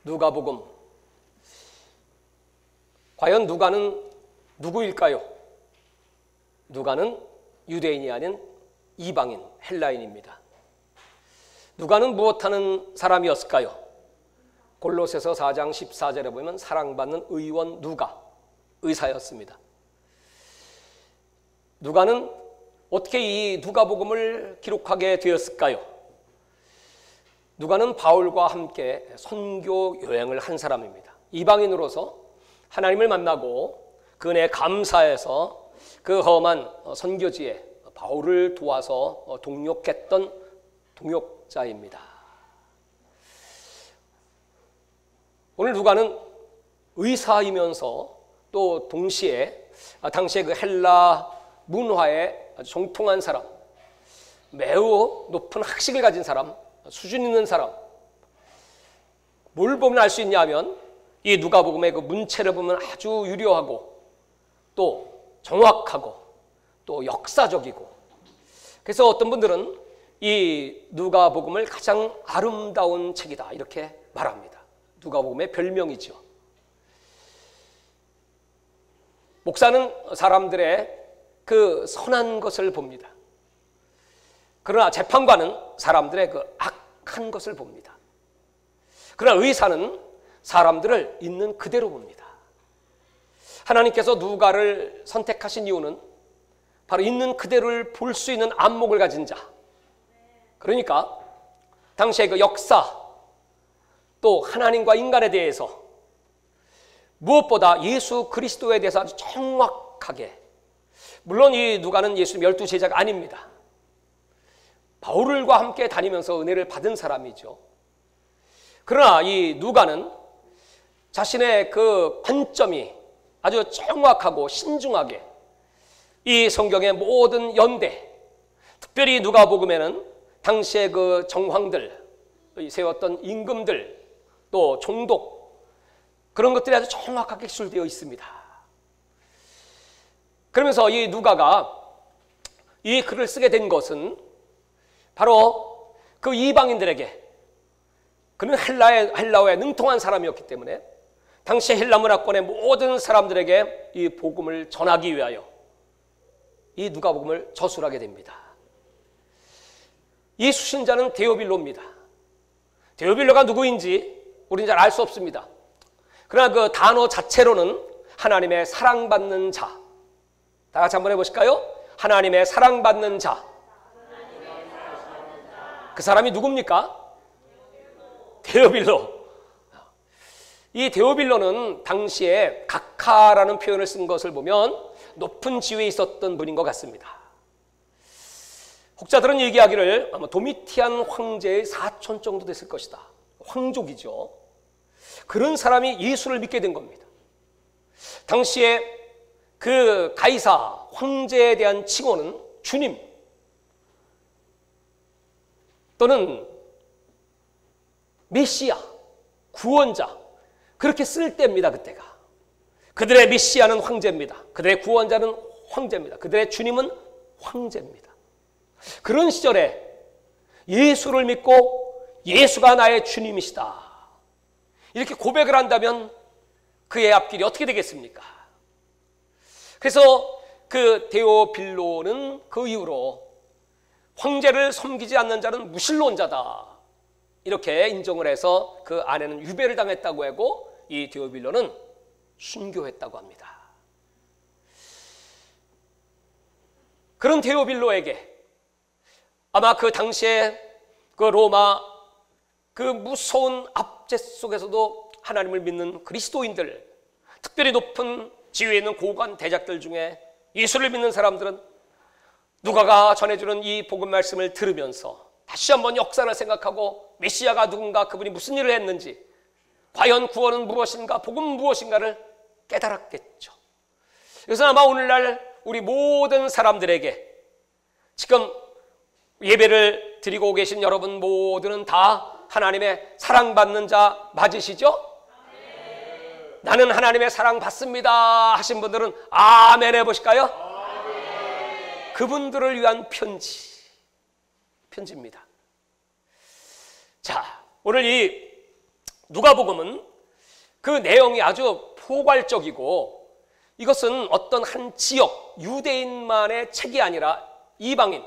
누가복음. 과연 누가는 누구일까요? 누가는 유대인이 아닌 이방인, 헬라인입니다. 누가는 무엇하는 사람이었을까요? 골로새서 4장 14절에 보면 사랑받는 의원 누가, 의사였습니다. 누가는 어떻게 이 누가복음을 기록하게 되었을까요? 누가는 바울과 함께 선교 여행을 한 사람입니다. 이방인으로서 하나님을 만나고 그 은혜에 감사해서 그 험한 선교지에 바울을 도와서 동역했던 동역자입니다. 오늘 누가는 의사이면서 또 동시에 당시의 그 헬라 문화에 아주 정통한 사람, 매우 높은 학식을 가진 사람, 수준 있는 사람. 뭘 보면 알 수 있냐면 이 누가복음의 그 문체를 보면 아주 유려하고 또 정확하고 또 역사적이고, 그래서 어떤 분들은 이 누가복음을 가장 아름다운 책이다 이렇게 말합니다. 누가복음의 별명이죠. 목사는 사람들의 그 선한 것을 봅니다. 그러나 재판관은 사람들의 그 악한 것을 봅니다. 그러나 의사는 사람들을 있는 그대로 봅니다. 하나님께서 누가를 선택하신 이유는 바로 있는 그대로를 볼 수 있는 안목을 가진 자, 그러니까 당시의 그 역사 또 하나님과 인간에 대해서 무엇보다 예수 그리스도에 대해서 아주 정확하게, 물론 이 누가는 예수님 12제자가 아닙니다. 바울과 함께 다니면서 은혜를 받은 사람이죠. 그러나 이 누가는 자신의 그 관점이 아주 정확하고 신중하게 이 성경의 모든 연대, 특별히 누가복음에는 당시의 그 정황들, 세웠던 임금들, 또 총독, 그런 것들이 아주 정확하게 기술되어 있습니다. 그러면서 이 누가가 이 글을 쓰게 된 것은 바로 그 이방인들에게, 그는 헬라어에 능통한 사람이었기 때문에 당시 헬라 문화권의 모든 사람들에게 이 복음을 전하기 위하여 이 누가복음을 저술하게 됩니다. 이 수신자는 데오빌로입니다. 데오빌로가 누구인지 우리는 잘 알 수 없습니다. 그러나 그 단어 자체로는 하나님의 사랑받는 자. 다 같이 한번 해보실까요? 하나님의 사랑받는 자. 그 사람이 누굽니까? 데오빌로. 이 데오빌로는 당시에 각하라는 표현을 쓴 것을 보면 높은 지위에 있었던 분인 것 같습니다. 혹자들은 얘기하기를 아마 도미티안 황제의 사촌 정도 됐을 것이다. 황족이죠. 그런 사람이 예수를 믿게 된 겁니다. 당시에 그 가이사 황제에 대한 칭호는 주님 또는 메시아, 구원자, 그렇게 쓸 때입니다. 그때가. 그들의 메시아는 황제입니다. 그들의 구원자는 황제입니다. 그들의 주님은 황제입니다. 그런 시절에 예수를 믿고 예수가 나의 주님이시다 이렇게 고백을 한다면 그의 앞길이 어떻게 되겠습니까? 그래서 그 데오빌로는 그 이후로 황제를 섬기지 않는 자는 무신론자다 이렇게 인정을 해서 그 아내는 유배를 당했다고 하고 이 데오빌로는 순교했다고 합니다. 그런 데오빌로에게 아마 그 당시에 그 로마 그 무서운 압제 속에서도 하나님을 믿는 그리스도인들, 특별히 높은 지위에 있는 고관 대작들 중에 예수를 믿는 사람들은 누가가 전해주는 이 복음 말씀을 들으면서 다시 한번 역사를 생각하고 메시아가 누군가, 그분이 무슨 일을 했는지, 과연 구원은 무엇인가, 복음은 무엇인가를 깨달았겠죠. 그래서 아마 오늘날 우리 모든 사람들에게 지금 예배를 드리고 계신 여러분 모두는 다 하나님의 사랑받는 자 맞으시죠? 네. 나는 하나님의 사랑받습니다 하신 분들은 아멘 해보실까요? 네. 그분들을 위한 편지입니다. 자, 오늘 이 누가복음은 그 내용이 아주 포괄적이고 이것은 어떤 한 지역 유대인만의 책이 아니라 이방인,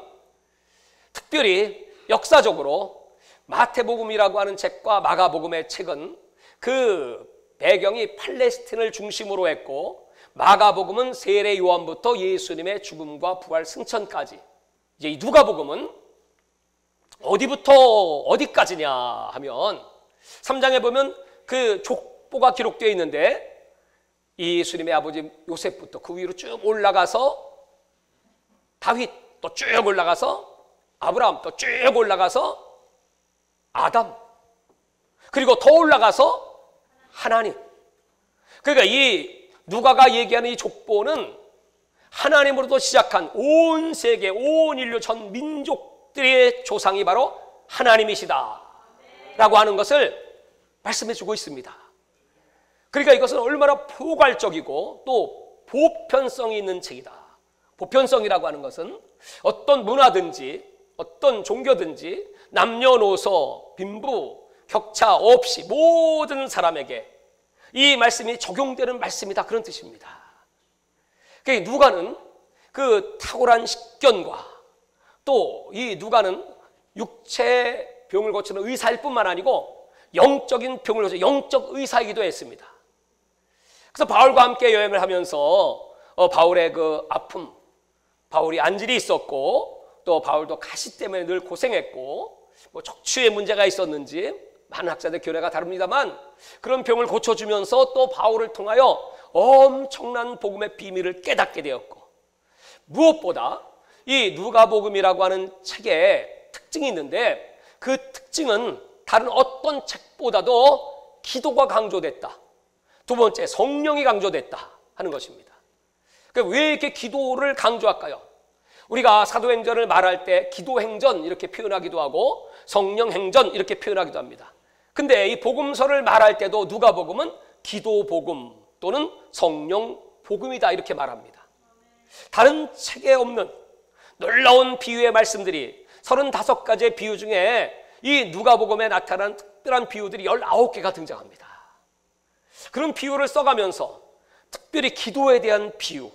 특별히 역사적으로 마태복음이라고 하는 책과 마가복음의 책은 그 배경이 팔레스틴을 중심으로 했고, 마가복음은 세례 요한부터 예수님의 죽음과 부활 승천까지, 이제 이 누가복음은 어디부터 어디까지냐 하면 3장에 보면 그 족보가 기록되어 있는데, 예수님의 아버지 요셉부터 그 위로 쭉 올라가서 다윗, 또 쭉 올라가서 아브라함, 또 쭉 올라가서 아담, 그리고 더 올라가서 하나님. 그러니까 이 누가가 얘기하는 이 족보는 하나님으로부터 시작한 온 세계, 온 인류 전 민족들의 조상이 바로 하나님이시다 라고 하는 것을 말씀해 주고 있습니다. 그러니까 이것은 얼마나 포괄적이고 또 보편성이 있는 책이다. 보편성이라고 하는 것은 어떤 문화든지 어떤 종교든지 남녀노소, 빈부, 격차 없이 모든 사람에게 이 말씀이 적용되는 말씀이다, 그런 뜻입니다. 그러니까 누가는 그 탁월한 식견과 또 이 누가는 육체 병을 고치는 의사일 뿐만 아니고 영적인 병을 고치는 영적 의사이기도 했습니다. 그래서 바울과 함께 여행을 하면서 바울의 그 아픔, 바울이 안질이 있었고 또 바울도 가시 때문에 늘 고생했고 뭐 척추에 문제가 있었는지 많은 학자들 견해가 다릅니다만 그런 병을 고쳐주면서 또 바울을 통하여 엄청난 복음의 비밀을 깨닫게 되었고, 무엇보다 이 누가복음이라고 하는 책에 특징이 있는데 그 특징은 다른 어떤 책보다도 기도가 강조됐다. 두 번째, 성령이 강조됐다 하는 것입니다. 그러니까 왜 이렇게 기도를 강조할까요? 우리가 사도행전을 말할 때 기도행전 이렇게 표현하기도 하고 성령행전 이렇게 표현하기도 합니다. 근데 이 복음서를 말할 때도 누가복음은 기도복음 또는 성령복음이다 이렇게 말합니다. 다른 책에 없는 놀라운 비유의 말씀들이 35가지의 비유 중에 이 누가복음에 나타난 특별한 비유들이 19개가 등장합니다. 그런 비유를 써가면서 특별히 기도에 대한 비유,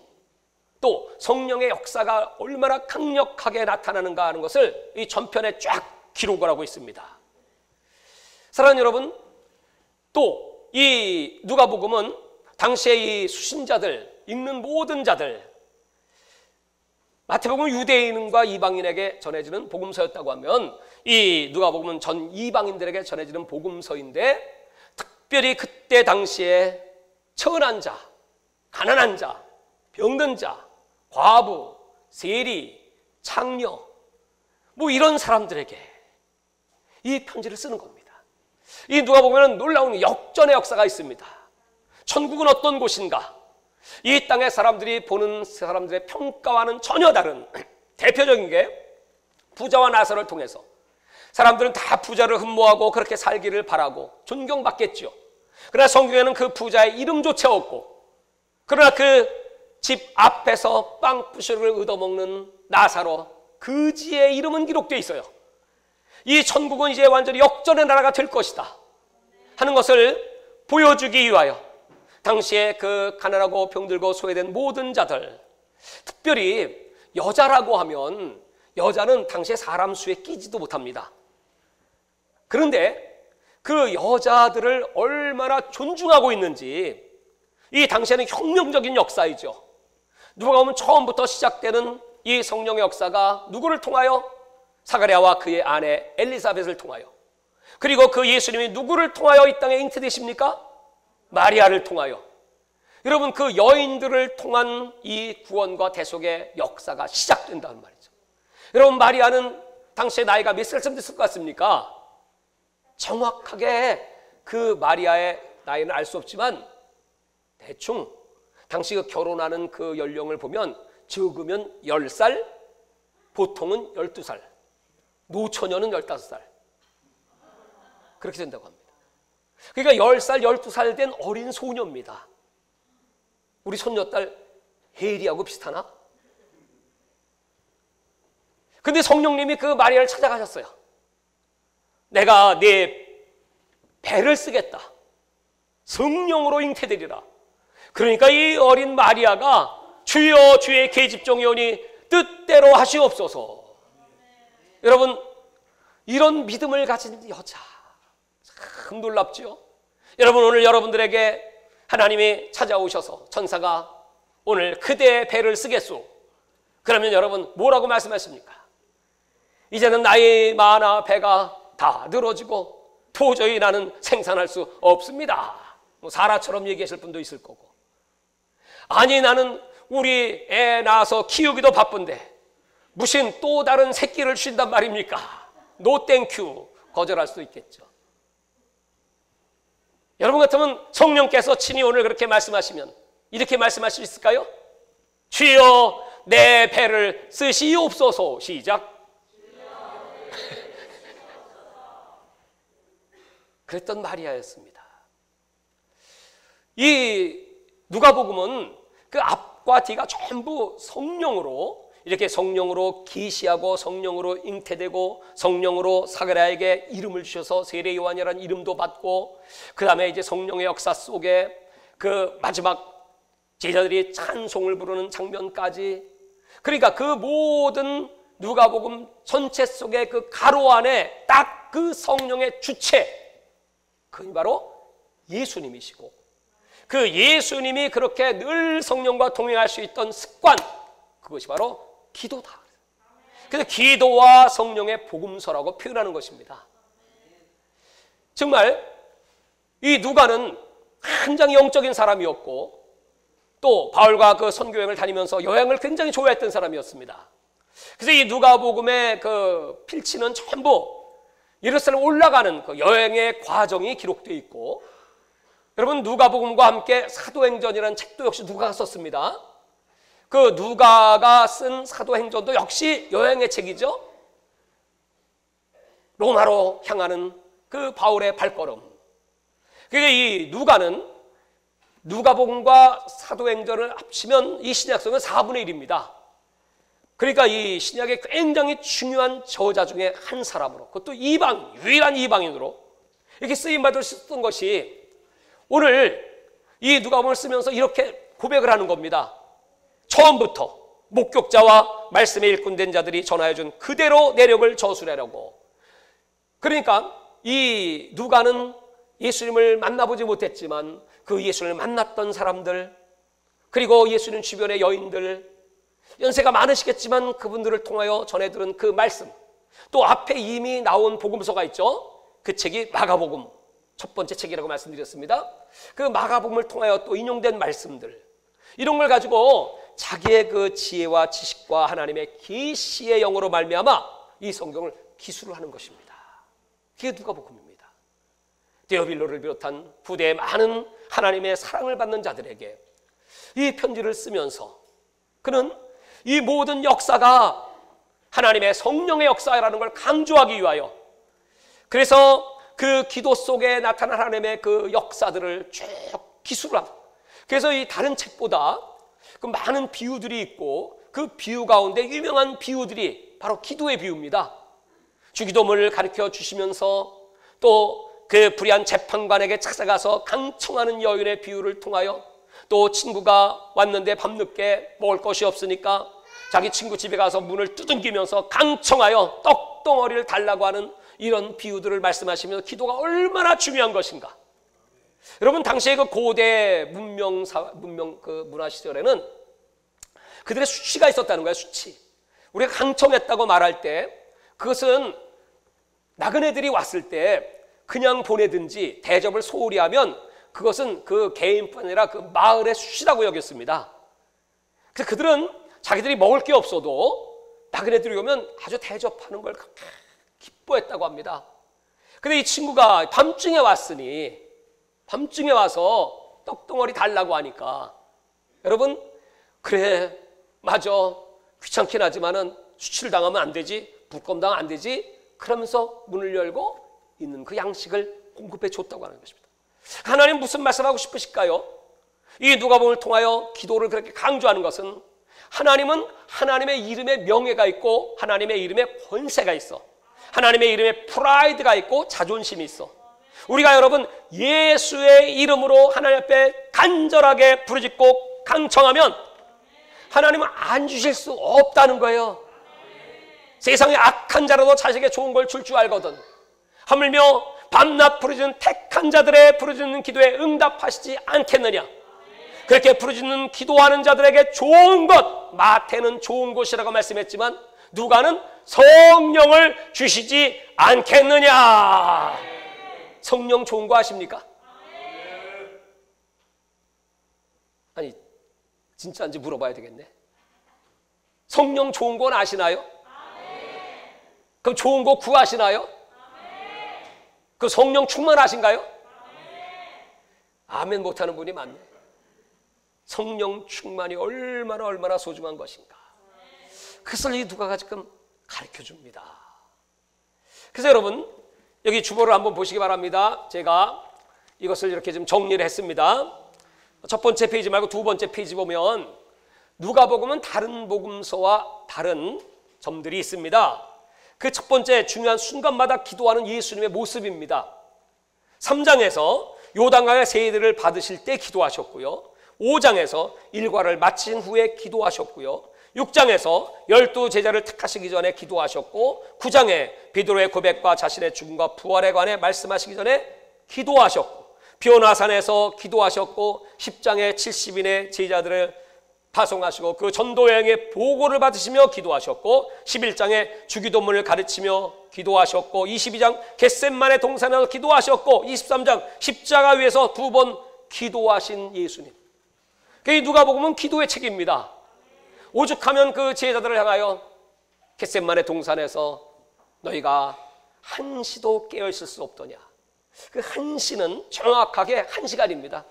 또 성령의 역사가 얼마나 강력하게 나타나는가 하는 것을 이 전편에 쫙 기록을 하고 있습니다. 사랑하는 여러분, 또 이 누가복음은 당시에 이 수신자들, 읽는 모든 자들, 마태복음은 유대인과 이방인에게 전해지는 복음서였다고 하면 이 누가복음은 전 이방인들에게 전해지는 복음서인데, 특별히 그때 당시에 천한 자, 가난한 자, 병든 자, 과부, 세리, 창녀, 뭐 이런 사람들에게 이 편지를 쓰는 겁니다. 이 누가복음에는 놀라운 역전의 역사가 있습니다. 천국은 어떤 곳인가? 이 땅의 사람들이 보는 사람들의 평가와는 전혀 다른, 대표적인 게 부자와 나사로를 통해서 사람들은 다 부자를 흠모하고 그렇게 살기를 바라고 존경받겠죠. 그러나 성경에는 그 부자의 이름조차 없고, 그러나 그 집 앞에서 빵 부스러기를 얻어먹는 나사로, 그지의 이름은 기록되어 있어요. 이 천국은 이제 완전히 역전의 나라가 될 것이다 하는 것을 보여주기 위하여 당시에 그 가난하고 병들고 소외된 모든 자들, 특별히 여자라고 하면 여자는 당시에 사람 수에 끼지도 못합니다. 그런데 그 여자들을 얼마나 존중하고 있는지, 이 당시에는 혁명적인 역사이죠. 누가 보면 처음부터 시작되는 이 성령의 역사가 누구를 통하여? 사가랴와 그의 아내 엘리사벳을 통하여, 그리고 그 예수님이 누구를 통하여 이 땅에 잉태되십니까? 마리아를 통하여. 여러분, 그 여인들을 통한 이 구원과 대속의 역사가 시작된다는 말이죠. 여러분, 마리아는 당시에 나이가 몇 살쯤 됐을 것 같습니까? 정확하게 그 마리아의 나이는 알 수 없지만 대충 당시 그 결혼하는 그 연령을 보면 적으면 10살, 보통은 12살, 노처녀는 15살, 그렇게 된다고 합니다. 그러니까 10살, 12살 된 어린 소녀입니다. 우리 손녀딸 혜리하고 비슷하나? 근데 성령님이 그 마리아를 찾아가셨어요. 내가 네 배를 쓰겠다. 성령으로 잉태되리라. 그러니까 이 어린 마리아가 주여 주의 계집종이오니 뜻대로 하시옵소서. 여러분, 이런 믿음을 가진 여자 참 놀랍죠. 여러분, 오늘 여러분들에게 하나님이 찾아오셔서 천사가 오늘 그대의 배를 쓰겠소. 그러면 여러분 뭐라고 말씀하십니까? 이제는 나이 많아 배가 다 늘어지고 도저히 나는 생산할 수 없습니다. 사라처럼 얘기하실 분도 있을 거고, 아니 나는 우리 애 낳아서 키우기도 바쁜데 무슨 또 다른 새끼를 쉰단 말입니까? 노 땡큐 거절할 수도 있겠죠. 여러분 같으면 성령께서 친히 오늘 그렇게 말씀하시면 이렇게 말씀하실 수 있을까요? 주여 내 배를 쓰시옵소서. 시작. 그랬던 마리아였습니다. 이 누가복음은 그 앞과 뒤가 전부 성령으로, 이렇게 성령으로 계시하고 성령으로 잉태되고 성령으로 사가랴에게 이름을 주셔서 세례 요한이라는 이름도 받고, 그 다음에 이제 성령의 역사 속에 그 마지막 제자들이 찬송을 부르는 장면까지, 그러니까 그 모든 누가복음 전체 속에 그 가로 안에 딱 그 성령의 주체, 그게 바로 예수님이시고, 그 예수님이 그렇게 늘 성령과 동행할 수 있던 습관, 그것이 바로 기도다. 그래서 기도와 성령의 복음서라고 표현하는 것입니다. 정말 이 누가는 굉장히 영적인 사람이었고, 또 바울과 그 선교여행을 다니면서 여행을 굉장히 좋아했던 사람이었습니다. 그래서 이 누가복음의 그 필치는 전부 예루살렘 올라가는 그 여행의 과정이 기록되어 있고, 여러분 누가복음과 함께 사도행전이라는 책도 역시 누가가 썼습니다. 그 누가가 쓴 사도행전도 역시 여행의 책이죠. 로마로 향하는 그 바울의 발걸음. 그게 이 누가는 누가복음과 사도행전을 합치면 이 신약성은 4분의 1입니다. 그러니까 이 신약의 굉장히 중요한 저자 중에 한 사람으로, 그것도 유일한 이방인으로 이렇게 쓰임받을 수 있었던 것이 오늘 이 누가복음을 쓰면서 이렇게 고백을 하는 겁니다. 처음부터 목격자와 말씀의 일꾼된 자들이 전하여준 그대로 내력을 저술하려고. 그러니까 이 누가는 예수님을 만나보지 못했지만 그 예수님을 만났던 사람들, 그리고 예수님 주변의 여인들, 연세가 많으시겠지만 그분들을 통하여 전해 들은 그 말씀, 또 앞에 이미 나온 복음서가 있죠. 그 책이 마가복음 첫 번째 책이라고 말씀드렸습니다. 그 마가복음을 통하여 또 인용된 말씀들, 이런 걸 가지고 자기의 그 지혜와 지식과 하나님의 계시의 영으로 말미암아 이 성경을 기술을 하는 것입니다. 그게 누가복음입니다. 데오빌로를 비롯한 후대의 많은 하나님의 사랑을 받는 자들에게 이 편지를 쓰면서 그는 이 모든 역사가 하나님의 성령의 역사라는 걸 강조하기 위하여, 그래서 그 기도 속에 나타난 하나님의 그 역사들을 쭉 기술을 합니다. 그래서 이 다른 책보다 그 많은 비유들이 있고, 그 비유 가운데 유명한 비유들이 바로 기도의 비유입니다. 주기도문을 가르쳐 주시면서 또 그 불의한 재판관에게 찾아가서 강청하는 여인의 비유를 통하여, 또 친구가 왔는데 밤늦게 먹을 것이 없으니까 자기 친구 집에 가서 문을 두들기면서 강청하여 떡덩어리를 달라고 하는 이런 비유들을 말씀하시면서 기도가 얼마나 중요한 것인가. 여러분, 당시에 그 고대 문명 그 문화 시절에는 그들의 수치가 있었다는 거예요. 수치. 우리가 강청했다고 말할 때 그것은 나그네들이 왔을 때 그냥 보내든지 대접을 소홀히 하면 그것은 그 개인뿐 아니라 그 마을의 수치라고 여겼습니다. 그래서 그들은 자기들이 먹을 게 없어도 나그네들이 오면 아주 대접하는 걸 기뻐했다고 합니다. 근데 이 친구가 밤중에 왔으니, 밤중에 와서 떡덩어리 달라고 하니까, 여러분, 그래 맞아, 귀찮긴 하지만은 수치를 당하면 안 되지, 부검 당하면 안 되지, 그러면서 문을 열고 있는 그 양식을 공급해 줬다고 하는 것입니다. 하나님 무슨 말씀하고 싶으실까요? 이 누가복음을 통하여 기도를 그렇게 강조하는 것은, 하나님은 하나님의 이름에 명예가 있고 하나님의 이름에 권세가 있어, 하나님의 이름에 프라이드가 있고 자존심이 있어. 우리가 여러분 예수의 이름으로 하나님 앞에 간절하게 부르짖고 간청하면 하나님은 안 주실 수 없다는 거예요. 세상에 악한 자라도 자식에게 좋은 걸 줄 줄 알거든. 하물며 밤낮 부르짖는 택한 자들의 부르짖는 기도에 응답하시지 않겠느냐. 그렇게 부르짖는 기도하는 자들에게 좋은 것, 마태는 좋은 곳이라고 말씀했지만 누가는 성령을 주시지 않겠느냐. 성령 좋은 거 아십니까? 아니 진짜인지 물어봐야 되겠네. 성령 좋은 건 아시나요? 그럼 좋은 거 구하시나요? 그 성령 충만하신가요? 아멘 못하는 분이 많네. 성령 충만이 얼마나 소중한 것인가. 그것을 이 누가가 지금 가르쳐 줍니다. 그래서 여러분 여기 주보를 한번 보시기 바랍니다. 제가 이것을 이렇게 좀 정리를 했습니다. 첫 번째 페이지 말고 두 번째 페이지 보면 누가복음은 다른 복음서와 다른 점들이 있습니다. 그 첫 번째 중요한 순간마다 기도하는 예수님의 모습입니다. 3장에서 요단강의 세례를 받으실 때 기도하셨고요. 5장에서 일과를 마친 후에 기도하셨고요. 6장에서 12제자를 택하시기 전에 기도하셨고 9장에 베드로의 고백과 자신의 죽음과 부활에 관해 말씀하시기 전에 기도하셨고 비오나산에서 기도하셨고 10장에 70인의 제자들을 파송하시고 그 전도여행의 보고를 받으시며 기도하셨고 11장에 주기도문을 가르치며 기도하셨고 22장 겟셋만의 동산에서 기도하셨고 23장 십자가 위에서 2번 기도하신 예수님. 이 누가복음은 기도의 책입니다. 오죽하면 그 제자들을 향하여 겟셋만의 동산에서 너희가 한시도 깨어있을 수 없더냐. 그 한시는 정확하게 1시간입니다.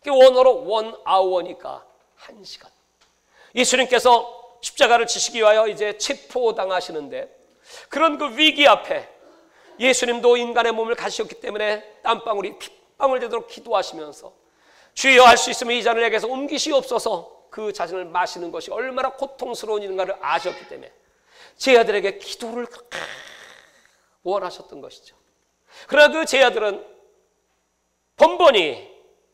원어로 1hour니까 1시간. 예수님께서 십자가를 지시기 위하여 이제 체포당하시는데 그런 그 위기 앞에 예수님도 인간의 몸을 가지셨기 때문에 땀방울이 핏방울 되도록 기도하시면서 주여 할 수 있으면 이 잔을 내게서 옮기시옵소서. 그 자신을 마시는 것이 얼마나 고통스러운 일인가를 아셨기 때문에 제자들에게 기도를 원하셨던 것이죠. 그러나 그 제자들은 번번이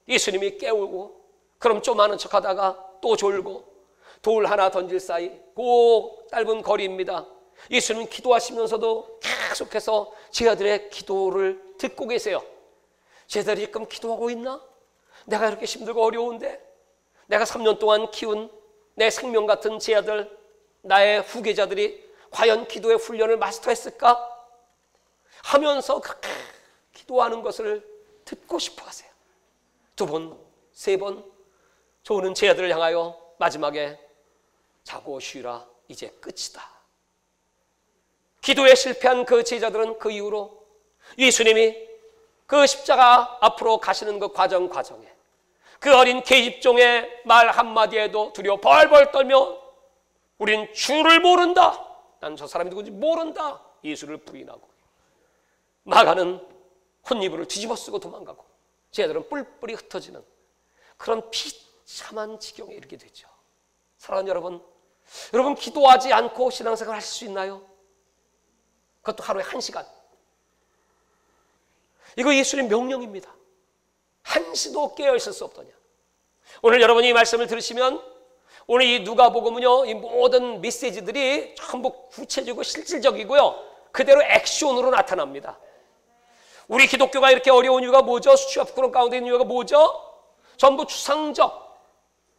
예수님이 깨우고 그럼 좀 아는 척하다가 또 졸고 돌 하나 던질 사이 꼭 짧은 거리입니다. 예수님은 기도하시면서도 계속해서 제자들의 기도를 듣고 계세요. 제자들이 지금 기도하고 있나? 내가 이렇게 힘들고 어려운데 내가 3년 동안 키운 내 생명 같은 제자들, 나의 후계자들이 과연 기도의 훈련을 마스터했을까? 하면서 그렇게 기도하는 것을 듣고 싶어 하세요. 2번, 3번 저는 제자들을 향하여 마지막에 자고 쉬라, 이제 끝이다. 기도에 실패한 그 제자들은 그 이후로 예수님이 그 십자가 앞으로 가시는 그 과정에 그 어린 계집종의 말 한마디에도 두려워 벌벌 떨며 우린 주를 모른다. 난 저 사람이 누군지 모른다. 예수를 부인하고 마가는 혼이불을 뒤집어 쓰고 도망가고 제자들은 뿔뿔이 흩어지는 그런 비참한 지경에 이르게 되죠. 사랑하는 여러분 기도하지 않고 신앙생활 하실 수 있나요? 그것도 하루에 1시간. 이거 예수님의 명령입니다. 한시도 깨어있을 수 없더냐. 오늘 여러분이 이 말씀을 들으시면 오늘 이 누가복음은요, 이 모든 메시지들이 전부 구체적이고 실질적이고요, 그대로 액션으로 나타납니다. 우리 기독교가 이렇게 어려운 이유가 뭐죠? 수치와 부끄러움 가운데 있는 이유가 뭐죠? 전부 추상적,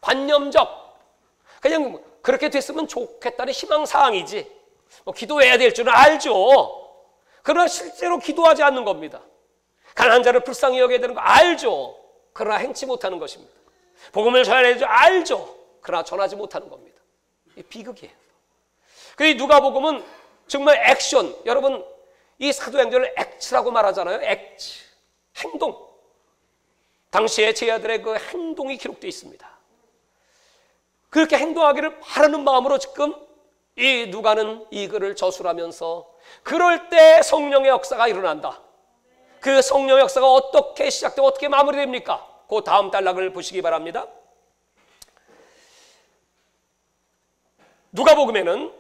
관념적, 그냥 그렇게 됐으면 좋겠다는 희망사항이지 기도해야 될 줄은 알죠. 그러나 실제로 기도하지 않는 겁니다. 가난한 자를 불쌍히 여겨야 되는 거 알죠. 그러나 행치 못하는 것입니다. 복음을 전해야 줄 알죠. 그러나 전하지 못하는 겁니다. 이 비극이에요. 그 누가복음은 정말 액션. 여러분 이 사도행전을 액츠라고 말하잖아요. 액츠, 행동. 당시에 제자들의 그 행동이 기록되어 있습니다. 그렇게 행동하기를 바라는 마음으로 지금 이 누가는 이 글을 저술하면서 그럴 때 성령의 역사가 일어난다. 그 성령의 역사가 어떻게 시작되고 어떻게 마무리됩니까? 그 다음 단락을 보시기 바랍니다. 누가복음에는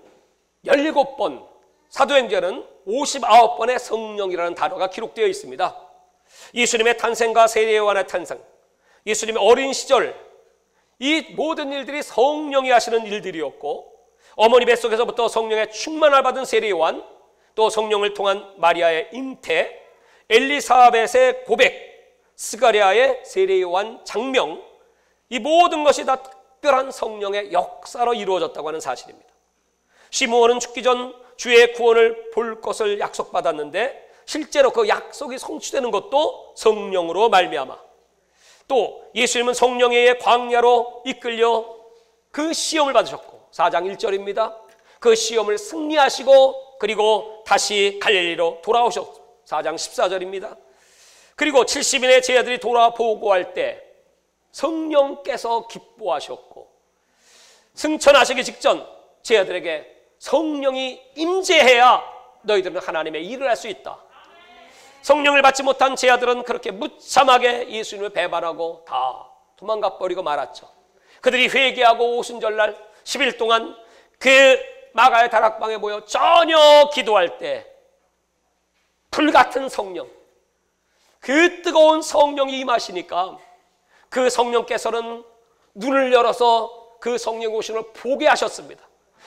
17번, 사도행전은 59번의 성령이라는 단어가 기록되어 있습니다. 예수님의 탄생과 세례 요한의 탄생, 예수님의 어린 시절, 이 모든 일들이 성령이 하시는 일들이었고, 어머니 뱃속에서부터 성령의 충만을 받은 세례 요한, 또 성령을 통한 마리아의 잉태, 엘리사벳의 고백, 스가랴의 세례 요한 장명, 이 모든 것이 다 특별한 성령의 역사로 이루어졌다고 하는 사실입니다. 시므온은 죽기 전 주의 구원을 볼 것을 약속받았는데 실제로 그 약속이 성취되는 것도 성령으로 말미암아, 또 예수님은 성령에 의해 광야로 이끌려 그 시험을 받으셨고, 4장 1절입니다. 그 시험을 승리하시고 그리고 다시 갈릴리로 돌아오셨고, 4장 14절입니다. 그리고 70인의 제자들이 돌아 보고할 때 성령께서 기뻐하셨고, 승천하시기 직전 제자들에게 성령이 임재해야 너희들은 하나님의 일을 할 수 있다. 성령을 받지 못한 제자들은 그렇게 무참하게 예수님을 배반하고 다 도망가 버리고 말았죠. 그들이 회개하고 오순절날 10일 동안 그 마가의 다락방에 모여 저녁 기도할 때 불같은 성령, 그 뜨거운 성령이 임하시니까 그 성령께서는 눈을 열어서 그 성령 오심을 보게 하셨습니다.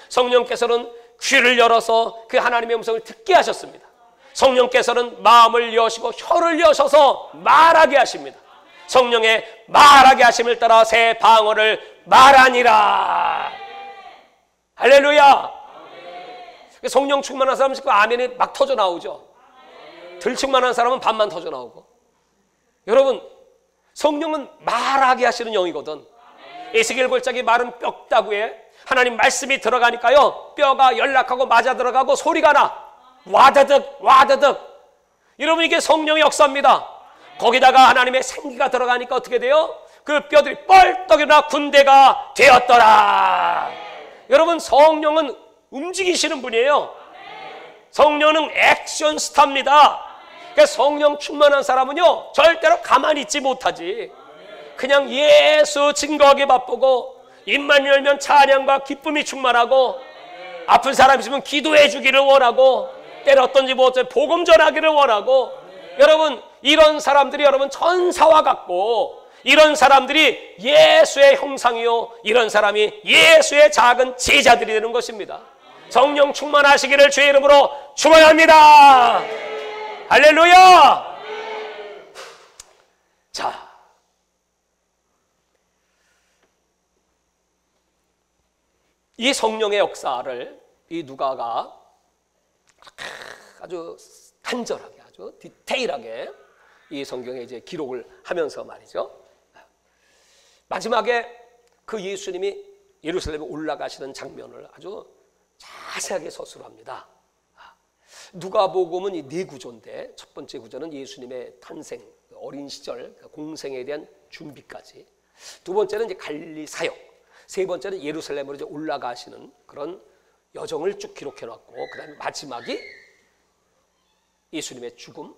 성령께서는 귀를 열어서 그 하나님의 음성을 듣게 하셨습니다. 성령께서는 마음을 여시고 혀를 여셔서 말하게 하십니다. 성령의 말하게 하심을 따라 새 방언을 말하니라. 할렐루야. 성령 충만한 사람은 그 아멘이 막 터져 나오죠. 덜 충만한 사람은 반만 터져 나오고. 여러분, 성령은 말하게 하시는 영이거든. 에스겔 골짜기 마른 뼈다구에 하나님 말씀이 들어가니까요, 뼈가 연락하고 맞아 들어가고 소리가 나. 와드득 와드득. 여러분, 이게 성령의 역사입니다. 거기다가 하나님의 생기가 들어가니까 어떻게 돼요? 그 뼈들이 뻘떡 일어나 군대가 되었더라. 여러분, 성령은 움직이시는 분이에요. 성령은 액션 스타입니다. 그러니까 성령 충만한 사람은요, 절대로 가만히 있지 못하지. 그냥 예수 증거하기 바쁘고, 입만 열면 찬양과 기쁨이 충만하고, 아픈 사람 있으면 기도해 주기를 원하고, 때렸던지 못해 복음 전하기를 원하고. 여러분, 이런 사람들이 여러분 천사와 같고, 이런 사람들이 예수의 형상이요, 이런 사람이 예수의 작은 제자들이 되는 것입니다. 성령 충만하시기를 주의 이름으로 축원합니다. 할렐루야. 자, 이 성령의 역사를 이 누가가 아주 간절하게, 아주 디테일하게 이 성경에 이제 기록을 하면서 말이죠, 마지막에 그 예수님이 예루살렘에 올라가시는 장면을 아주 자세하게 서술합니다. 누가복음은 이 네 구조인데, 첫 번째 구조는 예수님의 탄생, 어린 시절 공생에 대한 준비까지, 두 번째는 이제 갈릴리 사역, 세 번째는 예루살렘으로 이제 올라가시는 그런 여정을 쭉 기록해 놨고, 그다음에 마지막이 예수님의 죽음,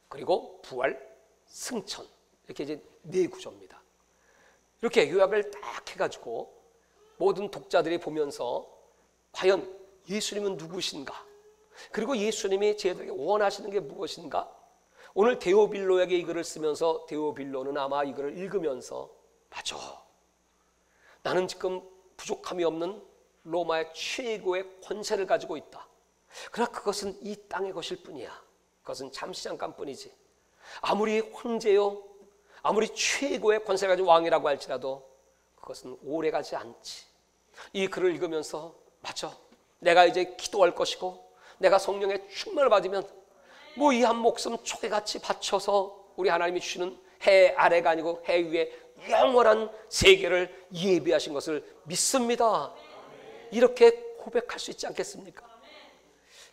그리고 부활, 승천, 이렇게 이제 네 구조입니다. 이렇게 요약을 딱 해가지고 모든 독자들이 보면서 과연 예수님은 누구신가, 그리고 예수님이 제자들에게 원하시는 게 무엇인가. 오늘 데오빌로에게 이 글을 쓰면서 데오빌로는 아마 이 글을 읽으면서, 맞아, 나는 지금 부족함이 없는 로마의 최고의 권세를 가지고 있다. 그러나 그것은 이 땅의 것일 뿐이야. 그것은 잠시 잠깐뿐이지. 아무리 황제요, 아무리 최고의 권세를 가진 왕이라고 할지라도 그것은 오래가지 않지. 이 글을 읽으면서, 맞아, 내가 이제 기도할 것이고, 내가 성령의 충만을 받으면 뭐 이 한 목숨 초계같이 바쳐서 우리 하나님이 주시는 해 아래가 아니고 해 위에 영원한 세계를 예비하신 것을 믿습니다. 이렇게 고백할 수 있지 않겠습니까?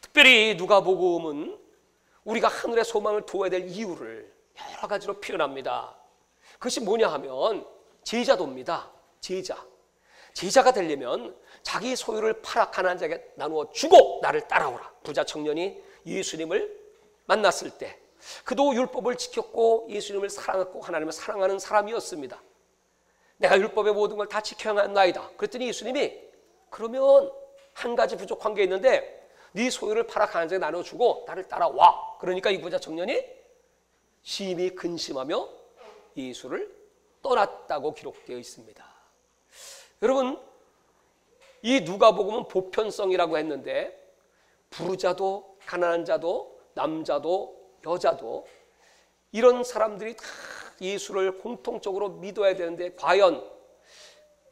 특별히 누가복음은 우리가 하늘의 소망을 두어야 될 이유를 여러 가지로 표현합니다. 그것이 뭐냐 하면 제자도입니다. 제자가 되려면 자기 소유를 팔아 가난한 자에게 나누어 주고 나를 따라오라. 부자 청년이 예수님을 만났을 때 그도 율법을 지켰고 예수님을 사랑했고 하나님을 사랑하는 사람이었습니다. 내가 율법의 모든 걸 다 지켜야 한나이다. 그랬더니 예수님이, 그러면 한 가지 부족한 게 있는데 네 소유를 팔아 가난한 자에게 나눠주고 나를 따라와. 그러니까 이 부자 청년이 심히 근심하며 예수를 떠났다고 기록되어 있습니다. 여러분, 이 누가복음은 보편성이라고 했는데 부자도 가난한 자도 남자도 여자도 이런 사람들이 다 예수를 공통적으로 믿어야 되는데 과연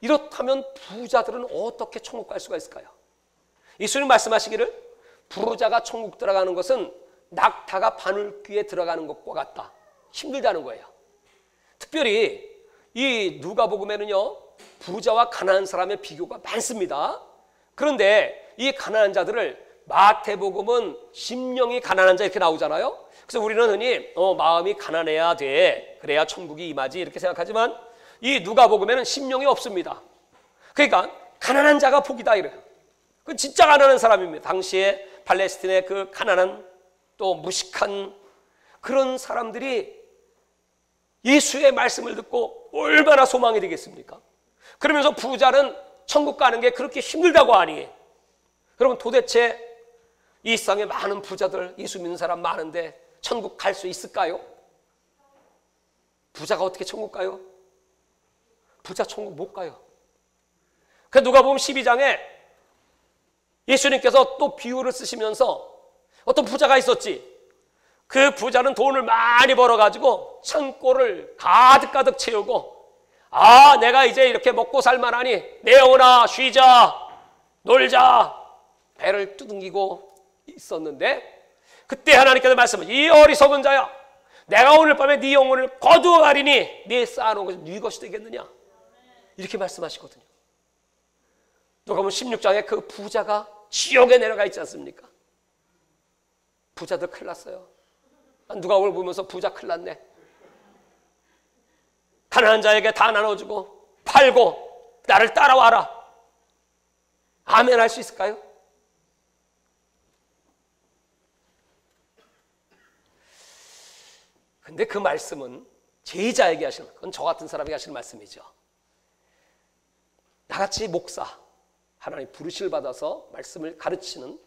이렇다면 부자들은 어떻게 천국 갈 수가 있을까요? 예수님 말씀하시기를 부자가 천국 들어가는 것은 낙타가 바늘귀에 들어가는 것과 같다. 힘들다는 거예요. 특별히 이 누가복음에는요, 부자와 가난한 사람의 비교가 많습니다. 그런데 이 가난한 자들을 마태복음은 심령이 가난한 자 이렇게 나오잖아요. 그래서 우리는 흔히 마음이 가난해야 돼, 그래야 천국이 임하지 이렇게 생각하지만 이 누가복음에는 심령이 없습니다. 그러니까 가난한 자가 복이다 이래요. 그 진짜 가난한 사람입니다. 당시에 팔레스틴의 그 가난한 또 무식한 그런 사람들이 예수의 말씀을 듣고 얼마나 소망이 되겠습니까? 그러면서 부자는 천국 가는 게 그렇게 힘들다고 하니, 여러분 도대체 이 세상에 많은 부자들, 예수 믿는 사람 많은데 천국 갈 수 있을까요? 부자가 어떻게 천국 가요? 부자 천국 못 가요. 그 누가복음 12장에 예수님께서 또 비유를 쓰시면서 어떤 부자가 있었지. 그 부자는 돈을 많이 벌어가지고 창고를 가득가득 채우고, 아, 내가 이제 이렇게 먹고 살만하니 내 영혼아 쉬자, 놀자, 배를 두둥기고 있었는데, 그때 하나님께서 말씀하시죠. 이 어리석은 자야, 내가 오늘 밤에 네 영혼을 거두어 가리니 네 쌓아놓은 것이 네 것이 되겠느냐, 이렇게 말씀하시거든요. 누가복음 16장에 그 부자가 지옥에 내려가 있지 않습니까? 부자들 큰일 났어요. 누가복음을 보면서 부자 큰일 났네. 가난한 자에게 다 나눠주고 팔고 나를 따라와라. 아멘 할 수 있을까요? 근데 그 말씀은 제자에게 하시는, 그건 저 같은 사람에게 하시는 말씀이죠. 나같이 목사, 하나님 부르심을 받아서 말씀을 가르치는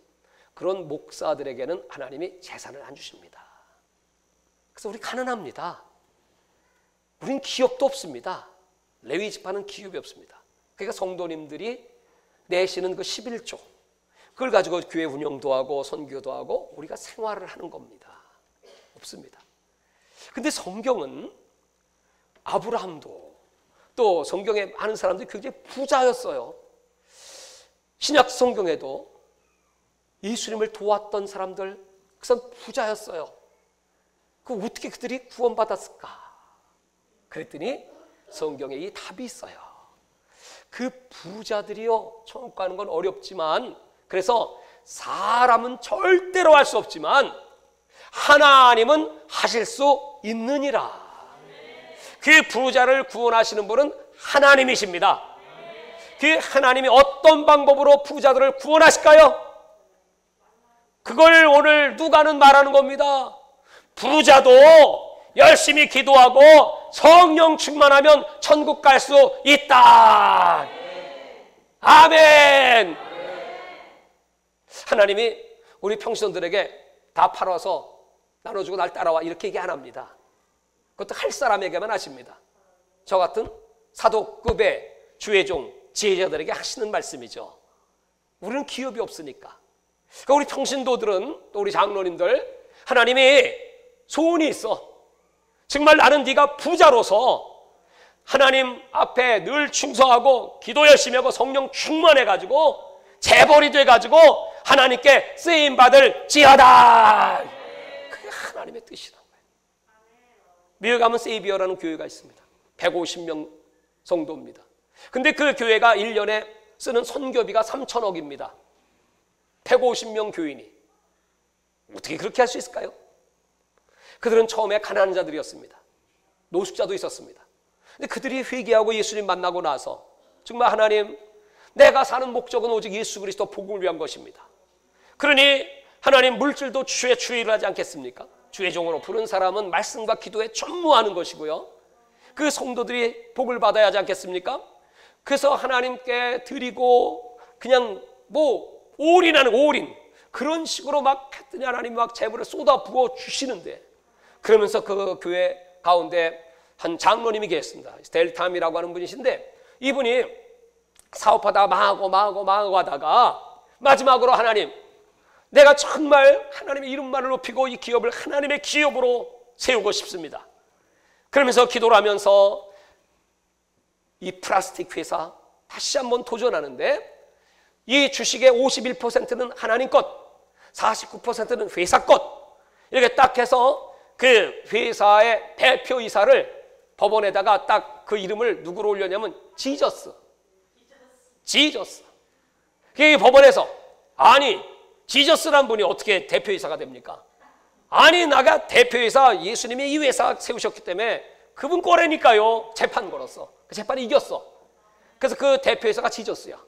그런 목사들에게는 하나님이 재산을 안 주십니다. 그래서 우리 가난합니다. 우린 기업도 없습니다. 레위 지파는 기업이 없습니다. 그러니까 성도님들이 내시는 그 11조, 그걸 가지고 교회 운영도 하고 선교도 하고 우리가 생활을 하는 겁니다. 없습니다. 근데 성경은 아브라함도 또 성경에 많은 사람들이 굉장히 부자였어요. 신약 성경에도 예수님을 도왔던 사람들, 그 사람 부자였어요. 그 어떻게 그들이 구원받았을까? 그랬더니 성경에 이 답이 있어요. 그 부자들이요, 천국 가는 건 어렵지만, 그래서 사람은 절대로 할 수 없지만 하나님은 하실 수 있느니라. 그 부자를 구원하시는 분은 하나님이십니다. 그 하나님이 어떤 방법으로 부자들을 구원하실까요? 그걸 오늘 누가는 말하는 겁니다. 부자도 열심히 기도하고 성령 충만하면 천국 갈 수 있다. 아멘. 하나님이 우리 평신도들에게 다 팔아서 나눠주고 날 따라와 이렇게 얘기 안 합니다. 그것도 할 사람에게만 하십니다. 저 같은 사도급의 주의종 지혜자들에게 하시는 말씀이죠. 우리는 기업이 없으니까. 그러니까 우리 평신도들은, 또 우리 장로님들, 하나님이 소원이 있어. 정말 나는 네가 부자로서 하나님 앞에 늘 충성하고 기도 열심히 하고 성령 충만해가지고 재벌이 돼가지고 하나님께 쓰임받을 지어다. 그게 하나님의 뜻이란 거예요. 미국 가면 세이비어라는 교회가 있습니다. 150명 성도입니다. 근데 그 교회가 1년에 쓰는 선교비가 3천억입니다. 150명 교인이 어떻게 그렇게 할 수 있을까요? 그들은 처음에 가난한 자들이었습니다. 노숙자도 있었습니다. 근데 그들이 회개하고 예수님 만나고 나서 정말 하나님, 내가 사는 목적은 오직 예수 그리스도 복음을 위한 것입니다. 그러니 하나님, 물질도 주의 주의를 하지 않겠습니까? 주의 종으로 부른 사람은 말씀과 기도에 전무하는 것이고요. 그 성도들이 복을 받아야 하지 않겠습니까? 그래서 하나님께 드리고 그냥 뭐 올인하는 올인, 그런 식으로 막 했더니 하나님 막 재물을 쏟아 부어 주시는데, 그러면서 그 교회 가운데 한 장로님이 계셨습니다. 델탐이라고 하는 분이신데, 이분이 사업하다가 망하고 하다가 마지막으로 하나님, 내가 정말 하나님의 이름만을 높이고 이 기업을 하나님의 기업으로 세우고 싶습니다. 그러면서 기도를 하면서 이 플라스틱 회사 다시 한번 도전하는데, 이 주식의 51%는 하나님 것, 49%는 회사 것, 이렇게 딱 해서 그 회사의 대표이사를 법원에다가 딱 그 이름을 누구로 올렸냐면 지저스. 그 법원에서, 아니 지저스란 분이 어떻게 대표이사가 됩니까? 아니 나가 대표이사, 예수님이 이 회사 세우셨기 때문에 그분 거래니까요. 재판 걸었어. 그 재판이 이겼어. 그래서 그 대표이사가 지저스야.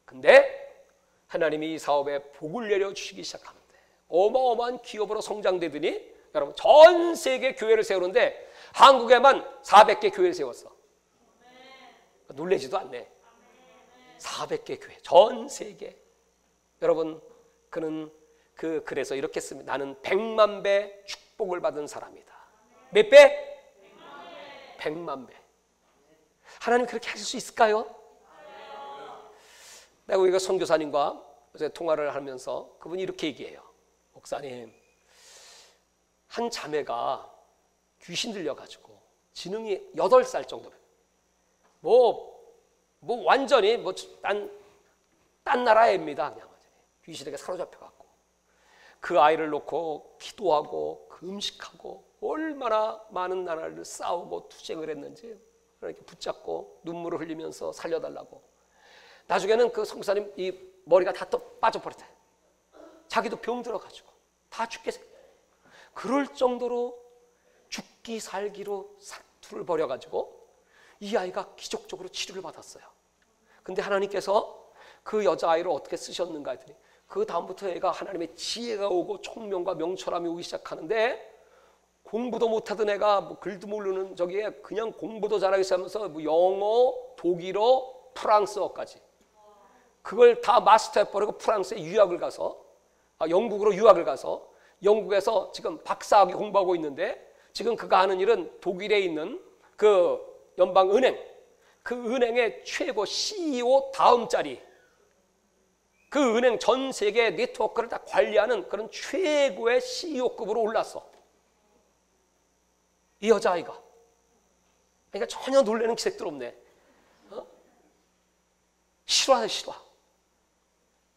근데 하나님이 이 사업에 복을 내려주시기 시작하는데 어마어마한 기업으로 성장되더니, 여러분 전 세계 교회를 세우는데 한국에만 400개 교회를 세웠어. 놀라지도 않네. 400개 교회, 전 세계. 여러분, 그는 그래서 이렇게 씁니다. 나는 100만 배 축복을 받은 사람이다. 몇 배? 100만 배. 하나님 그렇게 하실 수 있을까요? 내가 우리가 선교사님과 어제 통화를 하면서 그분이 이렇게 얘기해요. 목사님, 한 자매가 귀신 들려가지고 지능이 8살 정도, 완전히 딴 나라 애입니다. 그냥 완전히 귀신에게 사로잡혀갖고 그 아이를 놓고 기도하고 금식하고 얼마나 많은 나라를 싸우고 투쟁을 했는지 이렇게 붙잡고 눈물을 흘리면서 살려달라고. 나중에는 그 성사님 이 머리가 다 또 빠져버렸대. 자기도 병 들어가지고 다 죽겠어. 그럴 정도로 죽기 살기로 사투를 벌여가지고 이 아이가 기적적으로 치료를 받았어요. 근데 하나님께서 그 여자아이를 어떻게 쓰셨는가 했더니 그 다음부터 애가 하나님의 지혜가 오고 총명과 명철함이 오기 시작하는데, 공부도 못하던 애가 뭐 글도 모르는 저기에 그냥 공부도 잘하기 시작하면서 뭐 영어, 독일어, 프랑스어까지 그걸 다 마스터해버리고 프랑스에 유학을 가서, 영국으로 유학을 가서 영국에서 지금 박사학위 공부하고 있는데, 지금 그가 하는 일은 독일에 있는 그 연방은행, 그 은행의 최고 CEO 다음 자리, 그 은행 전 세계 네트워크를 다 관리하는 그런 최고의 CEO급으로 올랐어. 이 여자아이가. 그러니까 전혀 놀라는 기색들 없네. 실화야, 실화.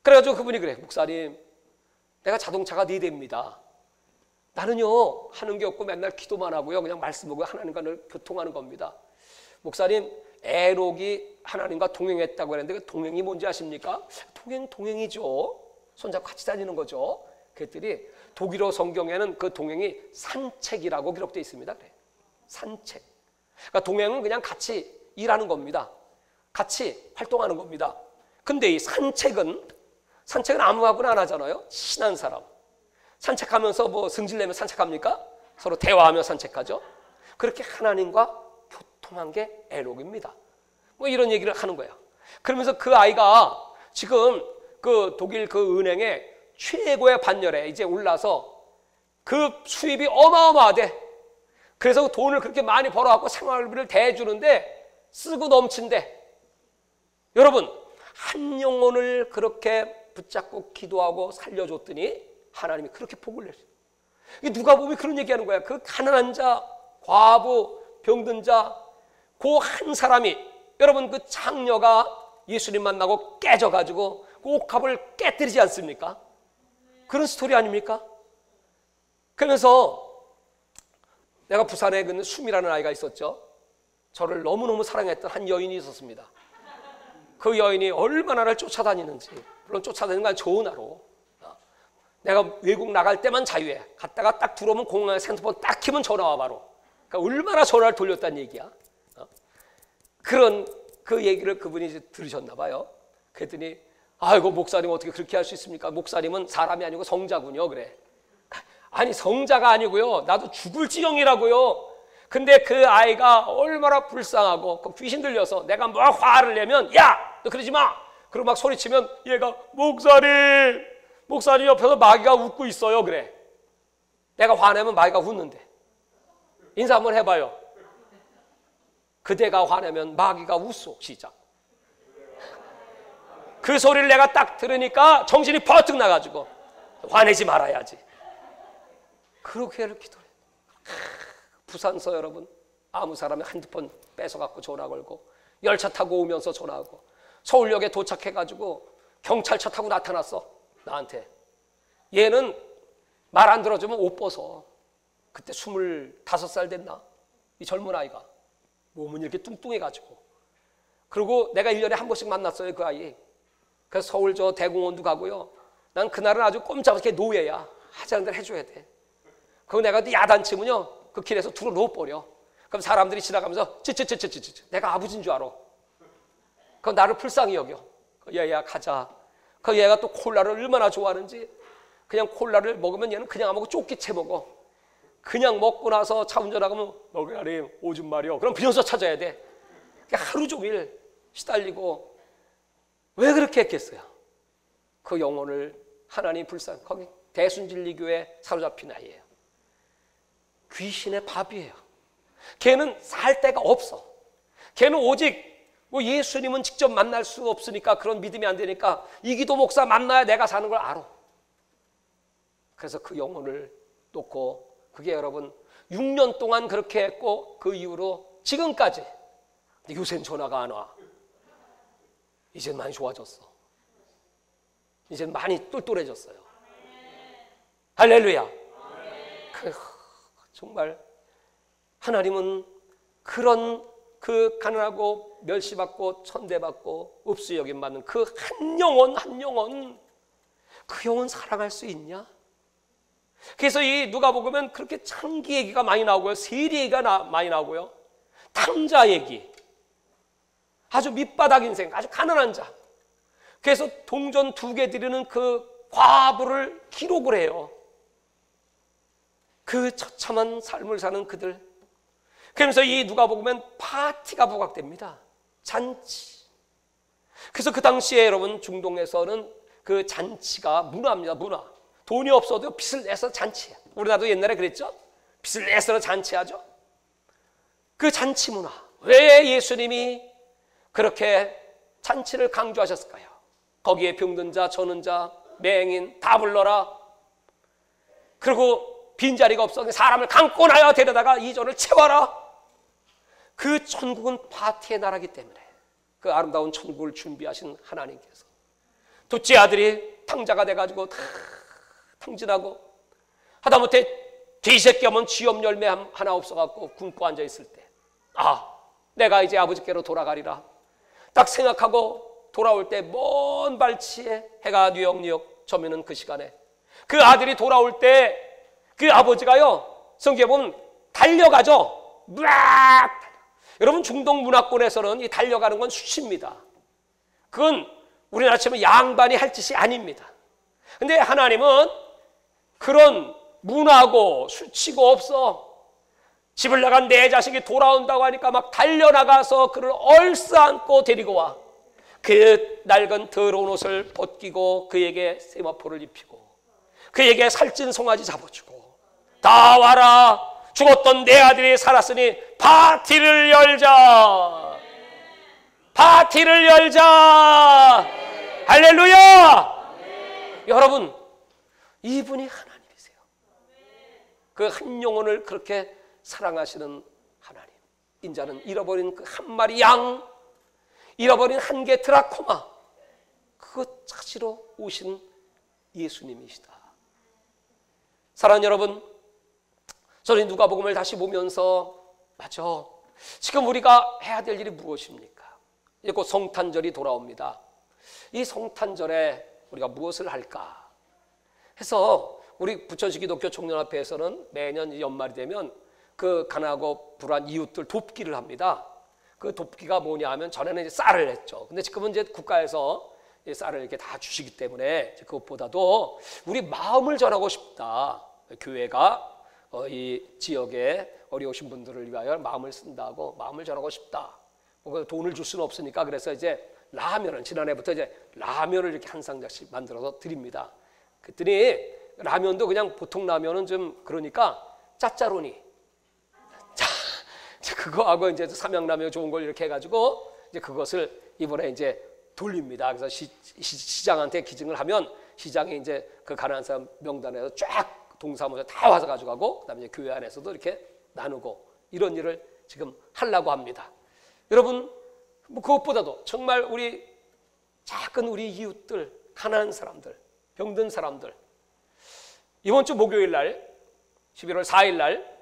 그래가지고 그분이 그래. 목사님, 내가 자동차가 4대입니다. 나는요 하는 게 없고 맨날 기도만 하고요 그냥 말씀하고 하나님과 늘 교통하는 겁니다. 목사님, 에녹이 하나님과 동행했다고 했는데 그 동행이 뭔지 아십니까? 동행이죠. 손잡고 같이 다니는 거죠. 그랬더니 독일어 성경에는 그 동행이 산책이라고 기록되어 있습니다. 그래. 산책. 그러니까 동행은 그냥 같이 일하는 겁니다. 같이 활동하는 겁니다. 근데 이 산책은 아무하고나 안 하잖아요. 친한 사람. 산책하면서 뭐 승질내면 산책합니까? 서로 대화하며 산책하죠. 그렇게 하나님과 교통한 게 에녹입니다. 뭐 이런 얘기를 하는 거예요. 그러면서 그 아이가 지금 그 독일 그 은행의 최고의 반열에 이제 올라서 그 수입이 어마어마하대. 그래서 돈을 그렇게 많이 벌어갖고 생활비를 대주는데 쓰고 넘친대. 여러분, 한 영혼을 그렇게 붙잡고 기도하고 살려줬더니 하나님이 그렇게 복을 내셨어요. 누가 보면 그런 얘기하는 거야. 그 가난한 자, 과부, 병든 자, 그 한 사람이, 여러분 그 장녀가 예수님 만나고 깨져가지고 그 옥합을 깨뜨리지 않습니까? 그런 스토리 아닙니까? 그러면서 내가 부산에 그 수미라는 아이가 있었죠. 저를 너무너무 사랑했던 한 여인이 있었습니다. 그 여인이 얼마나 나를 쫓아다니는지, 물론 쫓아다니는 건 좋은 하루. 내가 외국 나갈 때만 자유해. 갔다가 딱 들어오면 공항에서 핸드폰 딱 키면 전화와 바로. 그러니까 얼마나 전화를 돌렸다는 얘기야. 그런 그 얘기를 그분이 이제 들으셨나 봐요. 그랬더니 아이고 목사님 어떻게 그렇게 할 수 있습니까? 목사님은 사람이 아니고 성자군요. 그래. 아니 성자가 아니고요. 나도 죽을 지경이라고요. 근데 그 아이가 얼마나 불쌍하고 그 귀신 들려서 내가 뭐 화를 내면 야! 너 그러지 마! 그러고 막 소리치면 얘가 목사님 옆에서 마귀가 웃고 있어요. 그래. 내가 화내면 마귀가 웃는데. 인사 한번 해봐요. 그대가 화내면 마귀가 웃어. 시작. 그 소리를 내가 딱 들으니까 정신이 퍼뜩 나가지고 화내지 말아야지. 그렇게 기도해. 부산서 여러분, 아무 사람이 핸드폰 뺏어갖고 전화 걸고, 열차 타고 오면서 전화하고, 서울역에 도착해가지고 경찰차 타고 나타났어. 나한테. 얘는 말 안 들어주면 옷 벗어. 그때 25살 됐나? 이 젊은 아이가. 몸은 이렇게 뚱뚱해가지고. 그리고 내가 1년에 한 번씩 만났어요, 그 아이. 그래서 서울 저 대공원도 가고요. 난 그날은 아주 꼼짝없이 노예야. 하자는 대로 해줘야 돼. 그거 내가 야단치면요, 그 길에서 둘러 놓아버려. 그럼 사람들이 지나가면서 찌찌찌찌찌찌. 내가 아버지인 줄 알아. 그럼 나를 불쌍히 여겨. 얘야 가자. 그 얘가 또 콜라를 얼마나 좋아하는지. 그냥 콜라를 먹으면 얘는 그냥 안 먹고 쫓기채 먹어. 그냥 먹고 나서 차 운전하면 너가리 오줌 마려. 그럼 비로소 찾아야 돼. 하루 종일 시달리고. 왜 그렇게 했겠어요? 그 영혼을 하나님 불쌍. 거기 대순진리교회 사로잡힌 아이예요. 귀신의 밥이에요. 걔는 살 데가 없어. 걔는 오직 뭐 예수님은 직접 만날 수 없으니까, 그런 믿음이 안 되니까 이기도 목사 만나야 내가 사는 걸 알아. 그래서 그 영혼을 놓고, 그게 여러분 6년 동안 그렇게 했고, 그 이후로 지금까지. 근데 요새는 전화가 안 와. 이젠 많이 좋아졌어. 이젠 많이 똘똘해졌어요. 할렐루야. 정말 하나님은 그런 그 가난하고 멸시받고 천대받고 없이 여김받는 그 한 영혼 한 영혼, 그 영혼 사랑할 수 있냐? 그래서 이 누가복음은 그렇게 창기 얘기가 많이 나오고요, 세리 얘기가 많이 나오고요, 탕자 얘기, 아주 밑바닥 인생, 아주 가난한 자. 그래서 동전 2개 드리는 그 과부를 기록을 해요. 그 처참한 삶을 사는 그들. 그러면서 이 누가복음은 파티가 부각됩니다. 잔치. 그래서 그 당시에 여러분 중동에서는 그 잔치가 문화입니다. 문화. 돈이 없어도 빚을 내서 잔치해요. 우리나라도 옛날에 그랬죠? 빚을 내서 잔치하죠. 그 잔치 문화. 왜 예수님이 그렇게 잔치를 강조하셨을까요? 거기에 병든 자, 저는 자, 맹인 다 불러라. 그리고 빈자리가 없어 사람을 감고 나야 데려다가 이전을 채워라. 그 천국은 파티의 나라이기 때문에, 그 아름다운 천국을 준비하신 하나님께서 둘째 아들이 탕자가 돼가지고 다 탕진하고 하다못해 뒤새끼 하면 쥐염 열매 하나 없어갖고 굶고 앉아있을 때, 아, 내가 이제 아버지께로 돌아가리라 딱 생각하고 돌아올 때 먼 발치에 해가 뉴욕 저미는 그 시간에 그 아들이 돌아올 때 그 아버지가요, 성경에 보면 달려가죠. 막 여러분 중동 문화권에서는 이 달려가는 건 수치입니다. 그건 우리나라 치면 양반이 할 짓이 아닙니다. 근데 하나님은 그런 문화고 수치고 없어. 집을 나간 내 자식이 돌아온다고 하니까 막 달려나가서 그를 얼싸안고 데리고 와. 그 낡은 더러운 옷을 벗기고 그에게 세마포를 입히고 그에게 살찐 송아지 잡아주고, 다 와라, 죽었던 내 아들이 살았으니 파티를 열자. 파티를 열자. 할렐루야. 여러분, 이분이 하나님이세요. 그 한 영혼을 그렇게 사랑하시는 하나님. 인자는 잃어버린 그 한 마리 양, 잃어버린 한 개 드라코마, 그것 찾으러 오신 예수님이시다. 사랑하는 여러분, 저는 누가복음을 다시 보면서, 맞아, 지금 우리가 해야 될 일이 무엇입니까? 이제 곧 성탄절이 돌아옵니다. 이 성탄절에 우리가 무엇을 할까 해서 우리 부천시 기독교 청년합회에서는 매년 연말이 되면 그 가난하고 불우한 이웃들 돕기를 합니다. 그 돕기가 뭐냐 하면, 전에는 이제 쌀을 했죠. 근데 지금은 이제 국가에서 쌀을 이렇게 다 주시기 때문에 그것보다도 우리 마음을 전하고 싶다. 교회가 이 지역에 어려우신 분들을 위하여 마음을 쓴다고, 마음을 전하고 싶다. 돈을 줄 수는 없으니까 그래서 이제 라면을, 지난해부터 이제 라면을 이렇게 한 상자씩 만들어서 드립니다. 그랬더니 라면도 그냥 보통 라면은 좀 그러니까 짜짜로니. 자, 그거하고 이제 삼양라면 좋은 걸 이렇게 해가지고 이제 그것을 이번에 이제 돌립니다. 그래서 시장한테 기증을 하면 시장이 이제 그 가난한 사람 명단에서 쫙 동사무소 다 와서 가져가고 그다음에 이제 교회 안에서도 이렇게 나누고 이런 일을 지금 하려고 합니다. 여러분, 뭐 그것보다도 정말 우리 작은 우리 이웃들, 가난한 사람들, 병든 사람들, 이번 주 목요일 날 11월 4일 날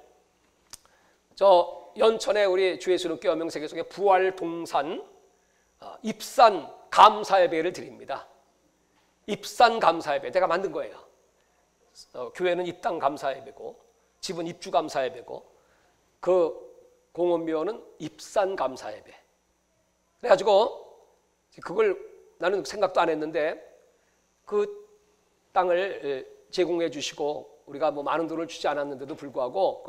저 연천에 우리 주 예수는 교회 명세교속의 부활 동산 입산 감사예배를 드립니다. 입산 감사예배 내가 만든 거예요. 교회는 입당 감사예배고 집은 입주 감사예배고 그 공원묘는 입산 감사예배. 그래가지고 그걸 나는 생각도 안 했는데 그 땅을 제공해 주시고 우리가 뭐 많은 돈을 주지 않았는데도 불구하고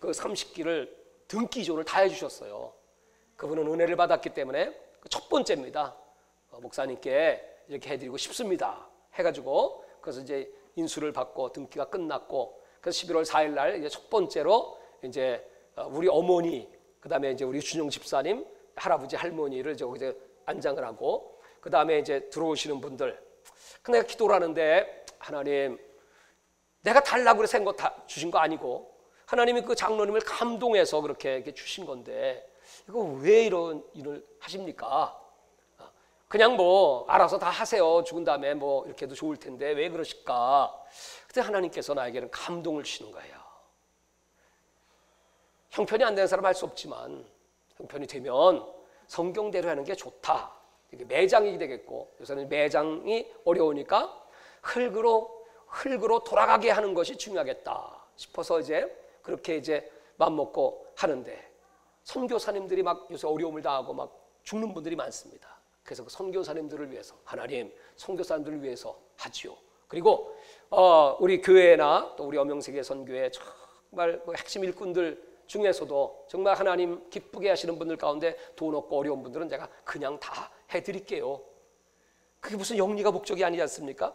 그 30기를 등기존을 다 해주셨어요. 그분은 은혜를 받았기 때문에 첫 번째입니다. 목사님께 이렇게 해드리고 싶습니다. 해가지고 그래서 이제 인수를 받고 등기가 끝났고 그래서 11월 4일 날 이제 첫 번째로 이제 우리 어머니 그다음에 이제 우리 준영 집사님 할아버지 할머니를 이제 안장을 하고 그 다음에 이제 들어오시는 분들. 내가 기도를 하는데 하나님 내가 달라고 해서 거 다 주신 거 아니고 하나님이 그 장로님을 감동해서 그렇게 이렇게 주신 건데 이거 왜 이런 일을 하십니까? 그냥 뭐 알아서 다 하세요. 죽은 다음에 뭐 이렇게 해도 좋을 텐데 왜 그러실까? 그때 하나님께서 나에게는 감동을 주시는 거예요. 형편이 안 되는 사람 할 수 없지만 형편이 되면 성경대로 하는 게 좋다. 이게 매장이 되겠고 요새는 매장이 어려우니까 흙으로 돌아가게 하는 것이 중요하겠다 싶어서 이제 그렇게 이제 맘먹고 하는데 선교사님들이 막 요새 어려움을 당하고 막 죽는 분들이 많습니다. 그래서 그 선교사님들을 위해서 하나님 선교사님들을 위해서 하지요. 그리고 우리 교회나 또 우리 엄영세계 선교회 정말 그 핵심 일꾼들 중에서도 정말 하나님 기쁘게 하시는 분들 가운데 돈 없고 어려운 분들은 제가 그냥 다 해드릴게요. 그게 무슨 영리가 목적이 아니지 않습니까?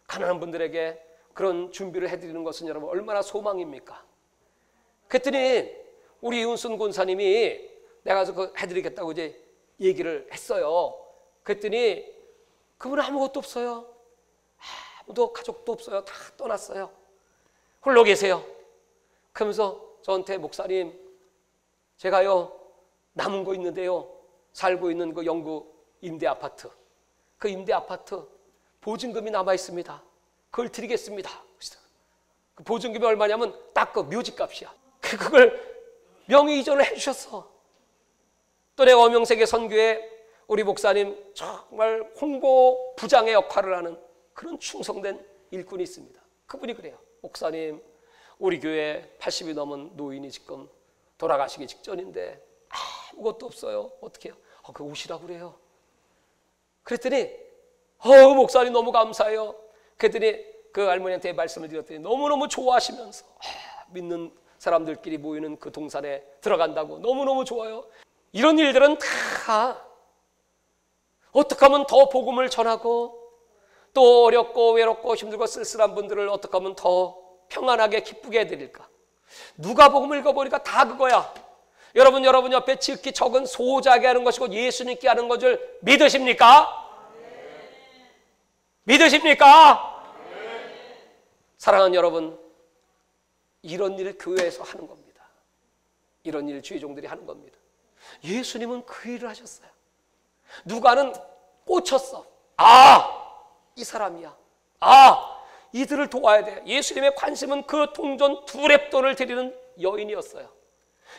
가난한 분들에게 그런 준비를 해드리는 것은 여러분 얼마나 소망입니까? 그랬더니 우리 이운순 권사님이 내가 그 해드리겠다고 이제 얘기를 했어요. 그랬더니 그분은 아무것도 없어요. 아무도 가족도 없어요. 다 떠났어요. 홀로 계세요. 그러면서 저한테 목사님 제가요 남은 거 있는데요 살고 있는 그 영구 임대 아파트 그 임대 아파트 보증금이 남아 있습니다. 그걸 드리겠습니다. 그 보증금이 얼마냐면 딱 그 묘지값이야. 그걸 명의 이전을 해주셨어. 또 내가 엄영세계 선교회 우리 목사님 정말 홍보 부장의 역할을 하는 그런 충성된 일꾼이 있습니다. 그분이 그래요. 목사님 우리 교회 80이 넘은 노인이 지금 돌아가시기 직전인데 아무것도 없어요. 어떻게 해요? 그 오시라고 그래요. 그랬더니 목사님 너무 감사해요. 그랬더니 그 할머니한테 말씀을 드렸더니 너무너무 좋아하시면서 믿는 사람들끼리 모이는 그 동산에 들어간다고 너무너무 좋아요. 이런 일들은 다 어떻게 하면 더 복음을 전하고 또 어렵고 외롭고 힘들고 쓸쓸한 분들을 어떻게 하면 더 평안하게 기쁘게 해드릴까? 누가복음 읽어보니까 다 그거야. 여러분 옆에 지극히 적은 소자에게 하는 것이고 예수님께 하는 것을 믿으십니까? 네. 믿으십니까? 네. 사랑하는 여러분, 이런 일을 교회에서 하는 겁니다. 이런 일을 주의 종들이 하는 겁니다. 예수님은 그 일을 하셨어요. 누가는 꽂혔어. 이 사람이야. 이들을 도와야 돼. 예수님의 관심은 그 동전 2렙돈을 드리는 여인이었어요.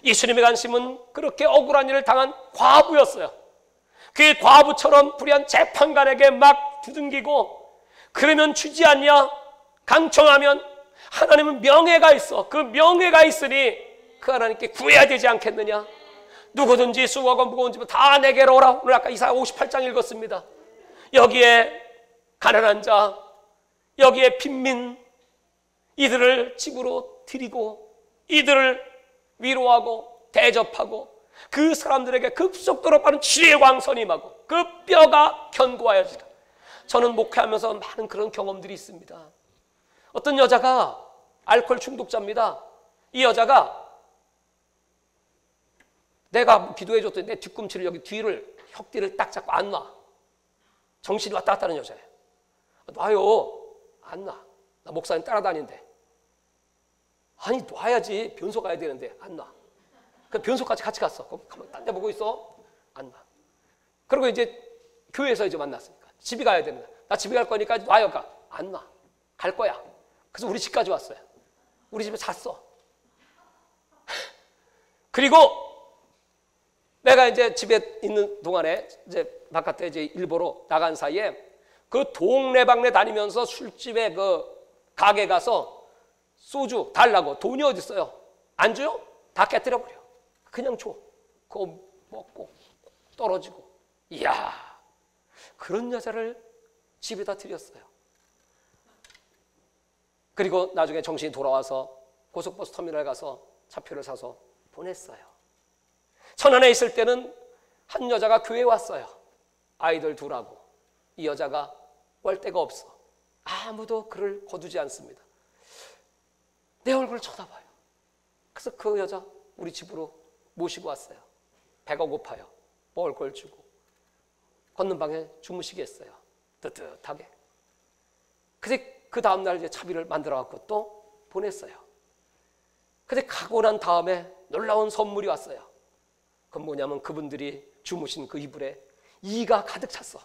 예수님의 관심은 그렇게 억울한 일을 당한 과부였어요. 그 과부처럼 불의한 재판관에게 막 두들기고 그러면 주지 않냐? 강청하면 하나님은 명예가 있어. 그 명예가 있으니 그 하나님께 구해야 되지 않겠느냐? 누구든지 수고하고 무거운 짐을 다 내게로 오라. 오늘 아까 이사야 58장 읽었습니다. 여기에 가난한 자, 여기에 빈민, 이들을 집으로 드리고 이들을 위로하고 대접하고 그 사람들에게 급속도로 빠른 치유의 광선이 임하고 그 뼈가 견고하여지라. 저는 목회하면서 많은 그런 경험들이 있습니다. 어떤 여자가 알코올 중독자입니다. 이 여자가 내가 기도해 줬더니 내 뒤꿈치를 여기 뒤를 혁뒤를 딱 잡고 안 놔. 정신이 왔다 갔다 하는 여자예요. 놔요. 안 놔. 나 목사님 따라다니는데. 아니 놔야지. 변소 가야 되는데 안 놔. 그 변소까지 같이 갔어. 그럼 가만 딴 데 보고 있어. 안 놔. 그리고 이제 교회에서 이제 만났으니까 집에 가야 되는데 나 집에 갈 거니까 놔요. 가. 안 놔. 갈 거야. 그래서 우리 집까지 왔어요. 우리 집에 잤어. 그리고 내가 이제 집에 있는 동안에 이제 바깥에 이제 일보러 나간 사이에 그 동네방네 다니면서 술집에 그 가게 가서 소주 달라고 돈이 어디 있어요? 안 줘요? 다 깨뜨려 버려. 그냥 줘. 그거 먹고 떨어지고. 이야, 그런 여자를 집에다 들였어요. 그리고 나중에 정신이 돌아와서 고속버스 터미널에 가서 차표를 사서 보냈어요. 천안에 있을 때는 한 여자가 교회에 왔어요. 아이들 둘하고. 이 여자가 올 데가 없어. 아무도 그를 거두지 않습니다. 내 얼굴을 쳐다봐요. 그래서 그 여자 우리 집으로 모시고 왔어요. 배가 고파요. 먹을 걸 주고 걷는 방에 주무시게 했어요. 뜨뜻하게. 그래서 그 다음날 이제 차비를 만들어 갖고 또 보냈어요. 근데 가고 난 다음에 놀라운 선물이 왔어요. 그건 뭐냐면 그분들이 주무신 그 이불에 이가 가득 찼어.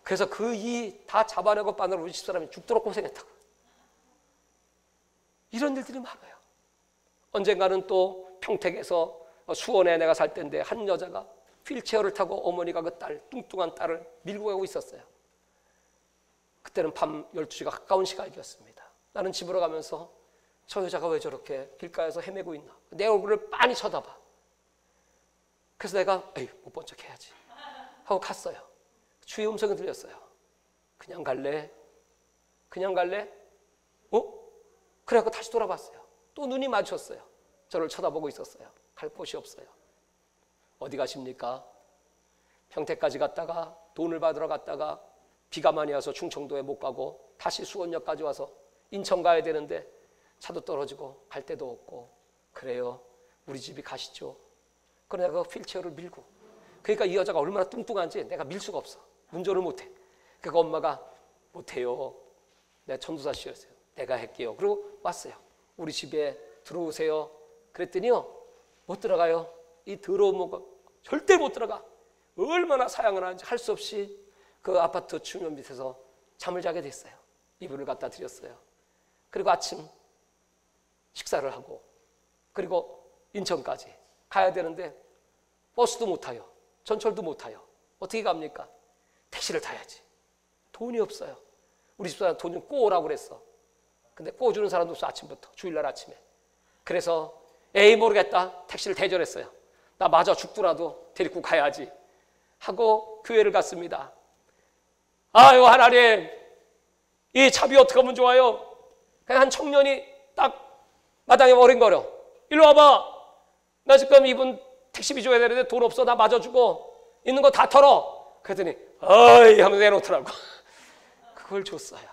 그래서 그 이 다 잡아내고 빠느라 우리 집사람이 죽도록 고생했다고. 이런 일들이 많아요. 언젠가는 또 평택에서 수원에 내가 살 때인데 한 여자가 휠체어를 타고 어머니가 그 딸, 뚱뚱한 딸을 밀고 가고 있었어요. 그때는 밤 12시가 가까운 시각이었습니다. 나는 집으로 가면서 저 여자가 왜 저렇게 길가에서 헤매고 있나. 내 얼굴을 빤히 쳐다봐. 그래서 내가 에이 못 본 척 해야지 하고 갔어요. 주의 음성이 들렸어요. 그냥 갈래? 그냥 갈래? 그래갖고 다시 돌아봤어요. 또 눈이 마주쳤어요. 저를 쳐다보고 있었어요. 갈 곳이 없어요. 어디 가십니까? 평택까지 갔다가 돈을 받으러 갔다가 비가 많이 와서 충청도에 못 가고 다시 수원역까지 와서 인천 가야 되는데 차도 떨어지고 갈 데도 없고. 그래요, 우리 집이 가시죠. 그래 내가 휠체어를 밀고. 그러니까 이 여자가 얼마나 뚱뚱한지 내가 밀 수가 없어. 운전을 못해. 그러니까 엄마가 못해요. 내가 전도사 씨였어요. 내가 할게요. 그리고 왔어요. 우리 집에 들어오세요. 그랬더니요, 못 들어가요. 이 더러운 몸과 절대 못 들어가. 얼마나 사양을 하는지 할 수 없이 그 아파트 주변 밑에서 잠을 자게 됐어요. 이불을 갖다 드렸어요. 그리고 아침 식사를 하고 그리고 인천까지 가야 되는데 버스도 못 타요. 전철도 못 타요. 어떻게 갑니까? 택시를 타야지. 돈이 없어요. 우리 집사람 돈 좀 꼬으라고 그랬어. 근데 꼬주는 사람도 없어. 아침부터 주일날 아침에. 그래서 에이 모르겠다. 택시를 대절했어요. 나 마저 죽더라도 데리고 가야지 하고 교회를 갔습니다. 아유 하나님, 이 차비 어떻게 하면 좋아요? 그냥 한 청년이 딱 마당에 어린거려. 일로 와봐. 나 지금 이분 택시비 줘야 되는데 돈 없어. 나 마저 주고 있는 거 다 털어. 그랬더니 어이 하면서 내놓더라고. 그걸 줬어요.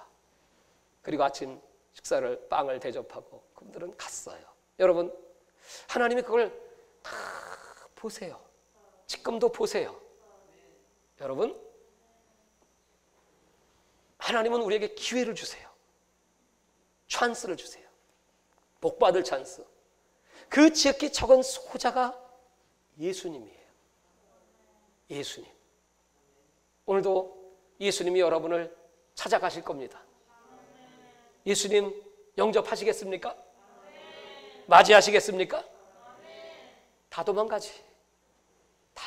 그리고 아침 식사를 빵을 대접하고 그분들은 갔어요. 여러분, 하나님이 그걸 다 보세요. 지금도 보세요. 여러분, 하나님은 우리에게 기회를 주세요. 찬스를 주세요. 복받을 찬스. 그 지극히 적은 소자가 예수님이에요. 예수님. 오늘도 예수님이 여러분을 찾아가실 겁니다. 예수님 영접하시겠습니까? 맞이하시겠습니까? 다 도망가지. 다.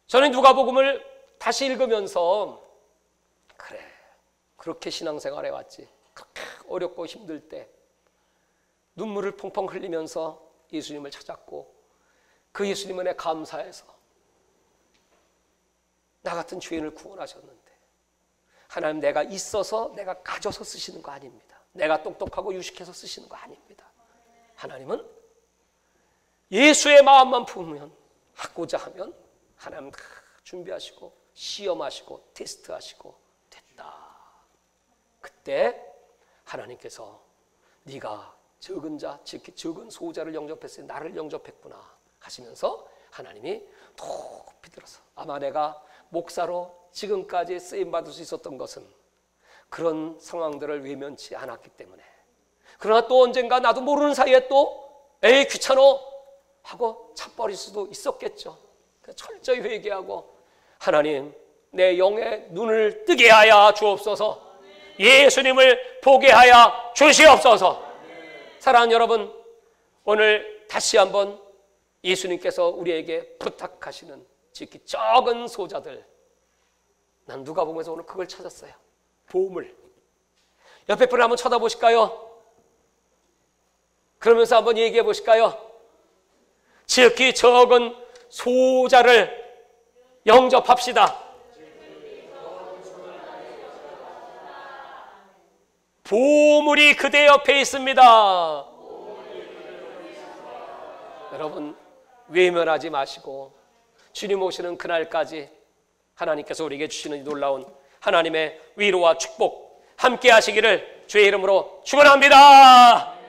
저는 누가복음을 다시 읽으면서 그래, 그렇게 신앙생활 해왔지. 그렇게 어렵고 힘들 때 눈물을 펑펑 흘리면서 예수님을 찾았고 그 예수님 은혜 감사해서 나 같은 죄인을 구원하셨는데 하나님, 내가 있어서 내가 가져서 쓰시는 거 아닙니다. 내가 똑똑하고 유식해서 쓰시는 거 아닙니다. 하나님은 예수의 마음만 품으면, 하고자 하면 하나님 다 준비하시고 시험하시고 테스트하시고 됐다. 그때 하나님께서 네가 적은 자, 특히 적은 소자를 영접했으니 나를 영접했구나 하시면서 하나님이 높이 들어서, 아마 내가 목사로 지금까지 쓰임받을 수 있었던 것은 그런 상황들을 외면치 않았기 때문에, 그러나 또 언젠가 나도 모르는 사이에 또 에이 귀찮어 하고 차버릴 수도 있었겠죠. 철저히 회개하고 하나님 내 영의 눈을 뜨게 하여 주옵소서, 예수님을 보게 하여 주시옵소서. 사랑하는 여러분, 오늘 다시 한번 예수님께서 우리에게 부탁하시는 지극히 적은 소자들, 난 누가복음에서 오늘 그걸 찾았어요. 보물. 옆에 분을 한번 쳐다보실까요? 그러면서 한번 얘기해 보실까요? 지극히 적은 소자를 영접합시다. 보물이 그대 옆에 있습니다. 여러분, 외면하지 마시고 주님 오시는 그날까지 하나님께서 우리에게 주시는 이 놀라운 하나님의 위로와 축복 함께 하시기를 주의 이름으로 축원합니다.